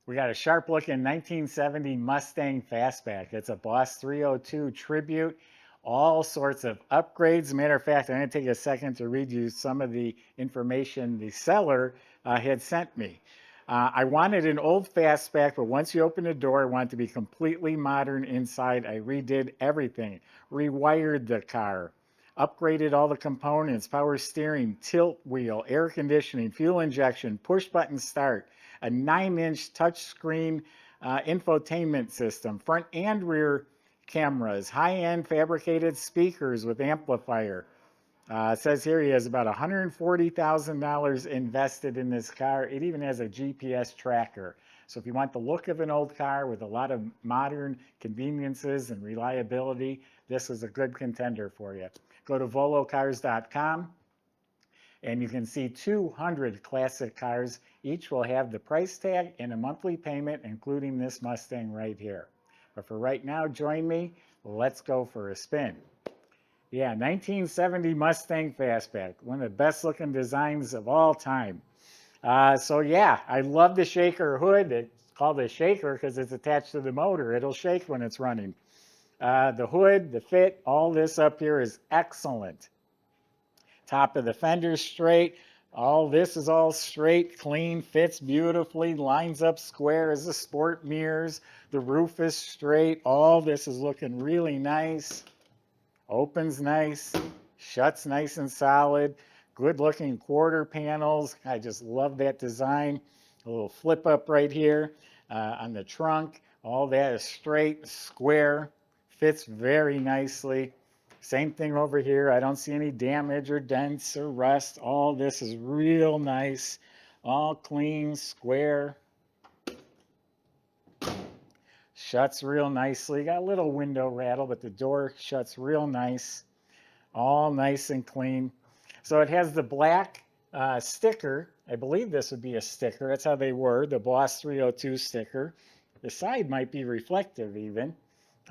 We got a sharp looking 1970 Mustang fastback. It's a Boss 302 tribute. All sorts of upgrades. Matter of fact, I'm going to take a second to read you some of the information the seller had sent me. I wanted an old fastback, but once you open the door, I want it to be completely modern inside. I redid everything, rewired the car, upgraded all the components, power steering, tilt wheel, air conditioning, fuel injection, push button start, a 9-inch touchscreen infotainment system, front and rear cameras, high-end fabricated speakers with amplifier. It says here he has about $140,000 invested in this car. It even has a GPS tracker. So if you want the look of an old car with a lot of modern conveniences and reliability, this is a good contender for you. Go to volocars.com and you can see 200 classic cars. Each will have the price tag and a monthly payment, including this Mustang right here. But for right now, join me. Let's go for a spin. Yeah, 1970 Mustang Fastback, one of the best looking designs of all time. So yeah, I love the shaker hood. It's called a shaker because it's attached to the motor. It'll shake when it's running. The hood, the fit, all this up here is excellent. Top of the fender straight. All this is all straight, clean, fits beautifully, lines up square as the sport mirrors. The roof is straight. All this is looking really nice. Opens nice, shuts nice and solid. Good looking quarter panels. I just love that design. A little flip up right here on the trunk. All that is straight, square, fits very nicely. Same thing over here. I don't see any damage or dents or rust. All this is real nice, all clean, square. Shuts real nicely. Got a little window rattle, but the door shuts real nice. All nice and clean. So it has the black sticker. I believe this would be a sticker. That's how they were, the Boss 302 sticker. The side might be reflective even.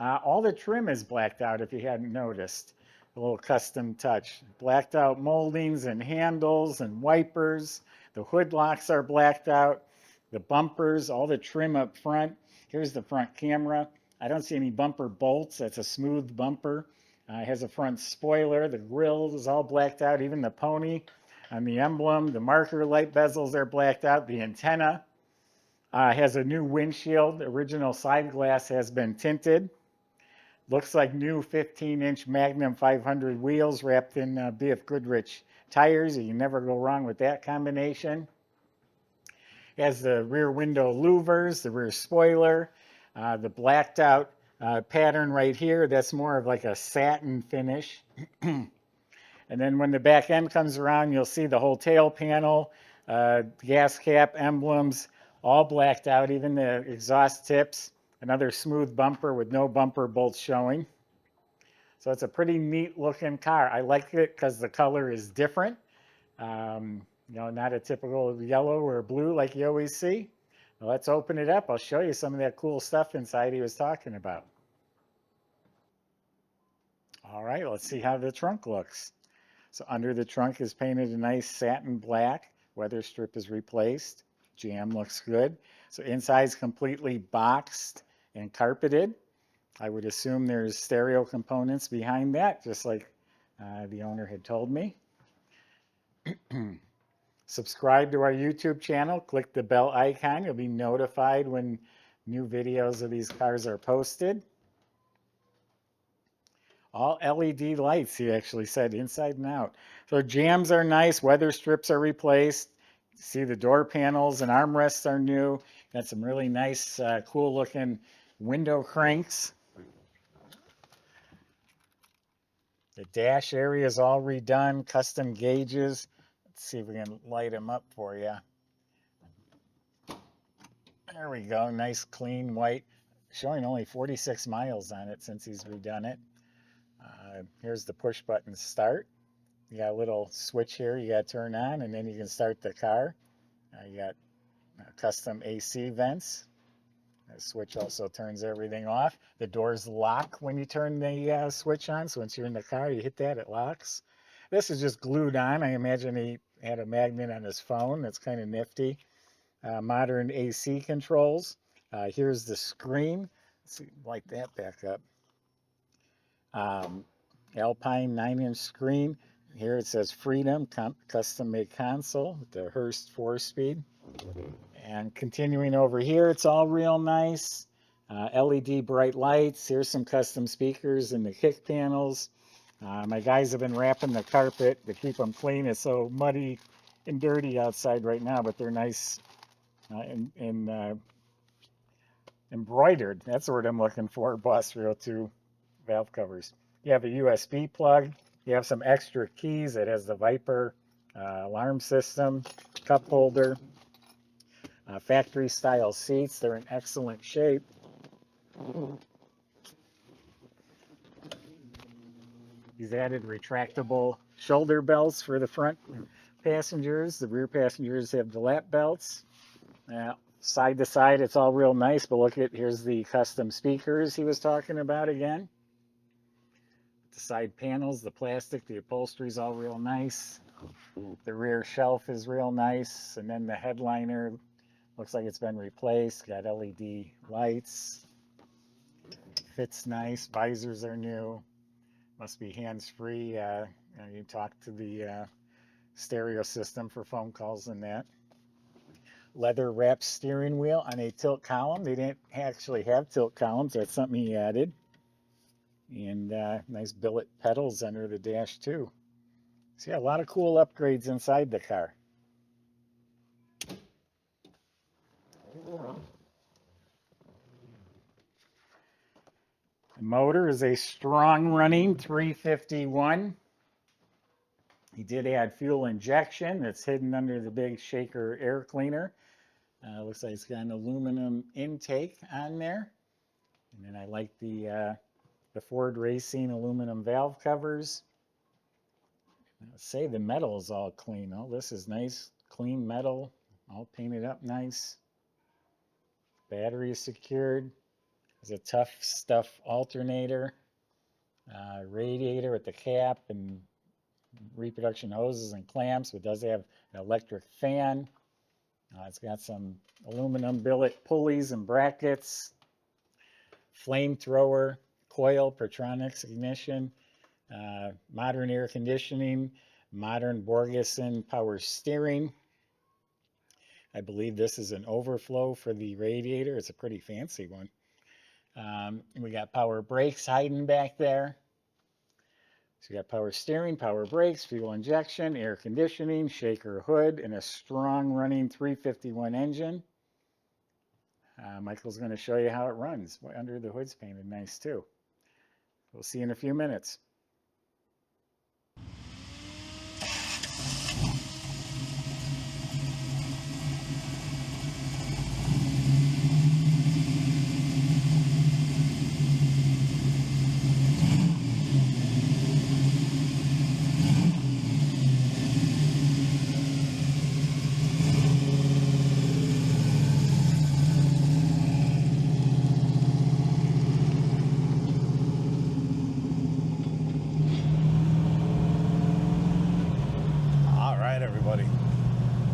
All the trim is blacked out if you hadn't noticed. A little custom touch. Blacked out moldings and handles and wipers. The hood locks are blacked out. The bumpers, all the trim up front. Here's the front camera. I don't see any bumper bolts. That's a smooth bumper. It has a front spoiler. The grille is all blacked out. Even the pony on the emblem. The marker light bezels are blacked out. The antenna has a new windshield. The original side glass has been tinted. Looks like new 15-inch Magnum 500 wheels wrapped in BF Goodrich tires. You can never go wrong with that combination. Has the rear window louvers, the rear spoiler, the blacked out pattern right here. That's more of like a satin finish. And then when the back end comes around, you'll see the whole tail panel, gas cap emblems, all blacked out, even the exhaust tips. Another smooth bumper with no bumper bolts showing. So it's a pretty neat looking car. I like it because the color is different. Not a typical yellow or blue like you always see. Well, let's open it up. I'll show you some of that cool stuff inside he was talking about. All right, let's see how the trunk looks. So under the trunk is painted a nice satin black. Weather strip is replaced. Jam looks good. So inside is completely boxed and carpeted. I would assume there's stereo components behind that, just like the owner had told me. Subscribe to our YouTube channel. Click the bell icon. You'll be notified when new videos of these cars are posted. All LED lights, he actually said, inside and out. So jams are nice. Weather strips are replaced. See the door panels and armrests are new. Got some really nice, cool looking window cranks. The dash area is all redone, custom gauges. Let's see if we can light them up for you. There we go, nice clean white. Showing only 46 miles on it since he's redone it. Here's the push button start. You got a little switch here you got to turn on, and then you can start the car. You got custom AC vents. The switch also turns everything off. The doors lock when you turn the switch on, so once you're in the car, you hit that, it locks. This is just glued on. I imagine he had a magnet on his phone. That's kind of nifty. modern AC controls. Here's the screen. Let's see, light that back up. Alpine 9-inch screen. Here it says Freedom, custom made console with the Hurst 4-speed. And continuing over here, it's all real nice. LED bright lights. Here's some custom speakers in the kick panels. My guys have been wrapping the carpet to keep them clean. It's so muddy and dirty outside right now, but they're nice and embroidered. That's the word I'm looking for. Boss 302 valve covers. You have a USB plug. You have some extra keys. It has the Viper alarm system, cup holder, factory style seats. They're in excellent shape. He's added retractable shoulder belts for the front passengers. The rear passengers have the lap belts. Side to side, it's all real nice, but look at, here's the custom speakers he was talking about again. The side panels, the plastic, the upholstery is all real nice. The rear shelf is real nice, and then the headliner looks like it's been replaced. Got LED lights. Fits nice. Visors are new. Must be hands-free. You talk to the stereo system for phone calls and that. Leather wrapped steering wheel on a tilt column. They didn't actually have tilt columns. That's something he added. And nice billet pedals under the dash too. So yeah, a lot of cool upgrades inside the car. The motor is a strong running 351. He did add fuel injection. It's hidden under the big shaker air cleaner. Looks like it's got an aluminum intake on there. And then I like the Ford Racing aluminum valve covers. Let's say the metal is all clean. Oh, this is nice, clean metal, all painted up nice. Battery is secured. There's a tough stuff alternator, radiator with the cap and reproduction hoses and clamps. It does have an electric fan. It's got some aluminum billet pulleys and brackets, flamethrower, coil, Pertronix ignition, modern air conditioning, modern Borgeson power steering. I believe this is an overflow for the radiator. It's a pretty fancy one. We got power brakes hiding back there. So you got power steering, power brakes, fuel injection, air conditioning, shaker hood, and a strong running 351 engine. Michael's going to show you how it runs. Under the hood's painted nice too. We'll see you in a few minutes.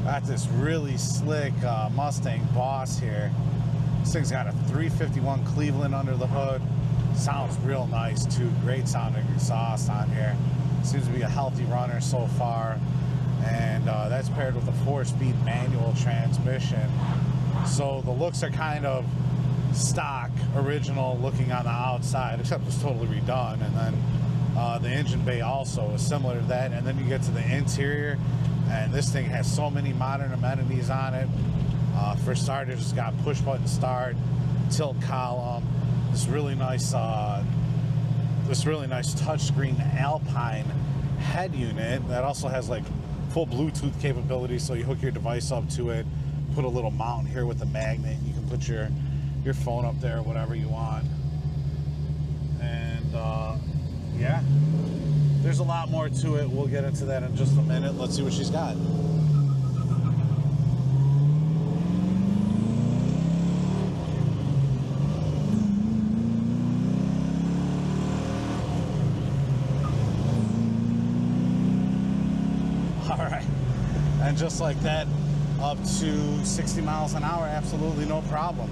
Got this really slick Mustang Boss here. This thing's got a 351 Cleveland under the hood. Sounds real nice too. Great sounding exhaust on here. Seems to be a healthy runner so far. And that's paired with a 4-speed manual transmission. So the looks are kind of stock, original looking on the outside, except it's totally redone. And then the engine bay also is similar to that. And then you get to the interior, and this thing has so many modern amenities on it. For starters, it's got push button start, tilt column, this really nice touchscreen Alpine head unit that also has like full Bluetooth capability, so you hook your device up to it, put a little mount here with a magnet, you can put your phone up there, whatever you want. And yeah, there's a lot more to it. We'll get into that in just a minute. Let's see what she's got. All right, and just like that, up to 60 miles an hour, absolutely no problem.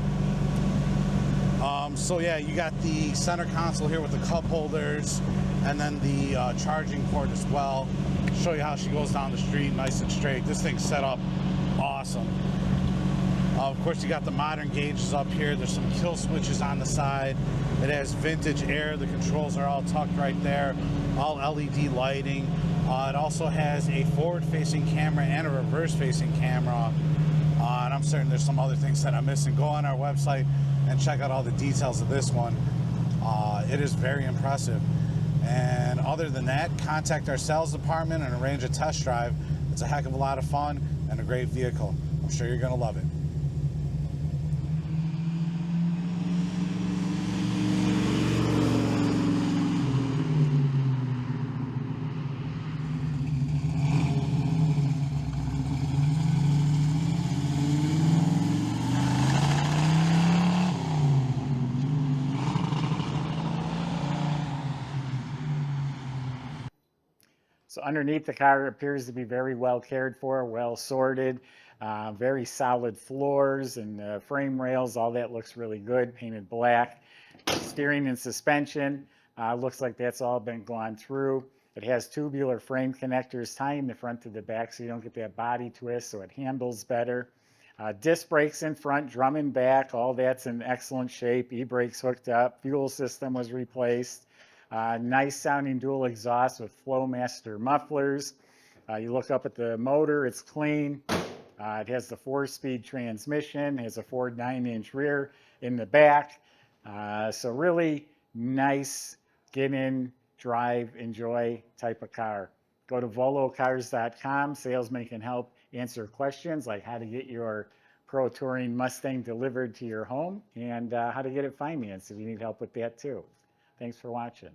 So yeah, you got the center console here with the cup holders, and then the charging port as well. Show you how she goes down the street nice and straight. This thing's set up awesome. Of course, you got the modern gauges up here. There's some kill switches on the side. It has vintage air. The controls are all tucked right there. All LED lighting. It also has a forward-facing camera and a reverse-facing camera. And I'm certain there's some other things that I'm missing. Go on our website and check out all the details of this one. It is very impressive. And other than that, contact our sales department and arrange a test drive. It's a heck of a lot of fun and a great vehicle. I'm sure you're going to love it. So underneath the car appears to be very well cared for, well sorted, very solid floors and frame rails. All that looks really good, painted black. Steering and suspension looks like that's all been gone through. It has tubular frame connectors tying the front to the back so you don't get that body twist, so it handles better. Disc brakes in front, drum and back, all that's in excellent shape. E-brakes hooked up, fuel system was replaced. Nice sounding dual exhaust with Flowmaster mufflers. You look up at the motor, it's clean. It has the 4-speed transmission, has a Ford 9-inch rear in the back. So really nice, get in, drive, enjoy type of car. Go to volocars.com. Salesmen can help answer questions like how to get your Pro Touring Mustang delivered to your home and how to get it financed if you need help with that too. Thanks for watching.